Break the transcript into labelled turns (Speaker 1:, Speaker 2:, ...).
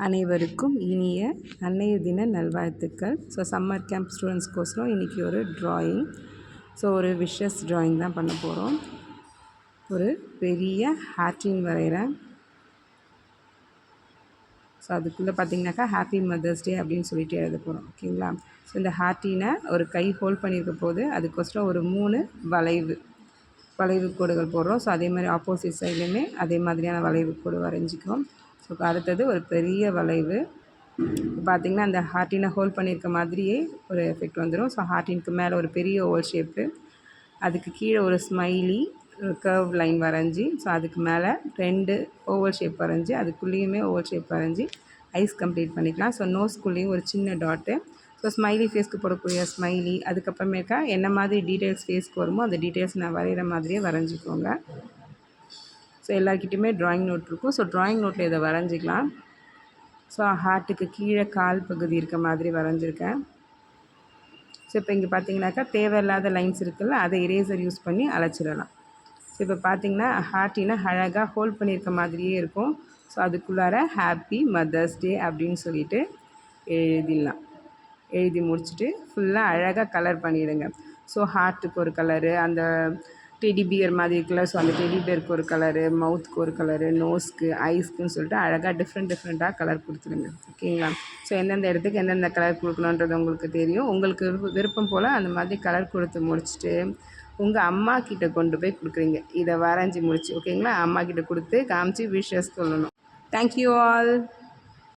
Speaker 1: அனைவருக்கும் இனிய அன்னையர் தின நல்வாழ்த்துக்கள். ஸோ சம்மர் கேம்ப் ஸ்டூடெண்ட்ஸ்க்கோசரம் இன்றைக்கி ஒரு ட்ராயிங். ஸோ ஒரு விஷஸ் ட்ராயிங் தான் பண்ண போகிறோம். ஒரு பெரிய ஹார்ட்டின் வரைகிறேன். ஸோ அதுக்குள்ளே பார்த்திங்கனாக்கா ஹாப்பி மதர்ஸ் டே அப்படின்னு சொல்லிட்டு எழுத போகிறோம். ஓகேங்களா? ஸோ இந்த ஹார்ட்டினை ஒரு கை ஹோல்ட் பண்ணியிருக்க போது அதுக்கோசரம் ஒரு 3 வளைவு கோடுகள் போடுறோம். ஸோ அதே மாதிரி ஆப்போசிட் சைட்லேயுமே அதே மாதிரியான வளைவு கோடு வரைஞ்சிக்கிறோம். ஸோ அடுத்தது ஒரு பெரிய வளைவு. பார்த்திங்கன்னா அந்த ஹார்ட்டினை ஹோல்ட் பண்ணியிருக்க மாதிரியே ஒரு எஃபெக்ட் வந்துடும். ஸோ ஹார்ட்டினுக்கு மேலே ஒரு பெரிய ஓவல் ஷேப்பு, அதுக்கு கீழே ஒரு ஸ்மைலி கர்வ் லைன் வரைஞ்சி, ஸோ அதுக்கு மேலே 2 ஓவல் ஷேப் வரைஞ்சி, அதுக்குள்ளேயுமே ஓவல் ஷேப் வரைஞ்சி ஐஸ் கம்ப்ளீட் பண்ணிக்கலாம். ஸோ நோஸ்குள்ளேயும் ஒரு சின்ன டாட்டு. ஸோ ஸ்மைலி ஃபேஸ்க்கு போடக்கூடிய ஸ்மைலி, அதுக்கப்புறமேக்கா என்ன மாதிரி டீட்டெயில்ஸ் ஃபேஸ்க்கு வருமோ அந்த டீட்டெயில்ஸ் நான் வரைகிற மாதிரியே வரைஞ்சிக்கோங்க. ஸோ எல்லாருக்கிட்டையுமே ட்ராயிங் நோட் இருக்கும். ஸோ ட்ராயிங் நோட்டில் இதை வரைஞ்சிக்கலாம். ஸோ ஹார்ட்டுக்கு கீழே கால் பகுதி இருக்க மாதிரி வரைஞ்சிருக்கேன். ஸோ இப்போ இங்கே பார்த்தீங்கன்னாக்கா தேவையில்லாத லைன்ஸ் இருக்குல்ல, அதை எரேசர் யூஸ் பண்ணி அழைச்சிடலாம். ஸோ இப்போ பார்த்திங்கன்னா ஹார்ட்டினை அழகாக ஹோல்ட் பண்ணியிருக்க மாதிரியே இருக்கும். ஸோ அதுக்குள்ளார ஹாப்பி மதர்ஸ் டே அப்படின்னு சொல்லிட்டு எழுதிடலாம். எழுதி முடிச்சுட்டு ஃபுல்லாக அழகாக கலர் பண்ணிவிடுங்க. ஸோ ஹார்ட்டுக்கு ஒரு கலரு, அந்த டெடி பியர் மாதிரி இருக்குல்ல, ஸோ அந்த டெடி பியருக்கு ஒரு கலரு, மவுத்துக்கு ஒரு கலரு, நோஸ்க்கு, ஐஸ்க்குன்னு சொல்லிட்டு அழகாக டிஃப்ரெண்ட்டாக கலர் கொடுத்துருங்க. ஓகேங்களா? ஸோ எந்தெந்த இடத்துக்கு எந்தெந்த கலர் கொடுக்கணுன்றது உங்களுக்கு தெரியும். உங்களுக்கு விருப்பம் போல் அந்த மாதிரி கலர் கொடுத்து முடிச்சுட்டு உங்கள் அம்மா கிட்ட கொண்டு போய் கொடுக்குறீங்க. இதை வரைஞ்சி முடிச்சு ஓகேங்களா? அம்மா கிட்ட கொடுத்து காமிச்சு விஷஸ் சொல்லணும். Thank you all.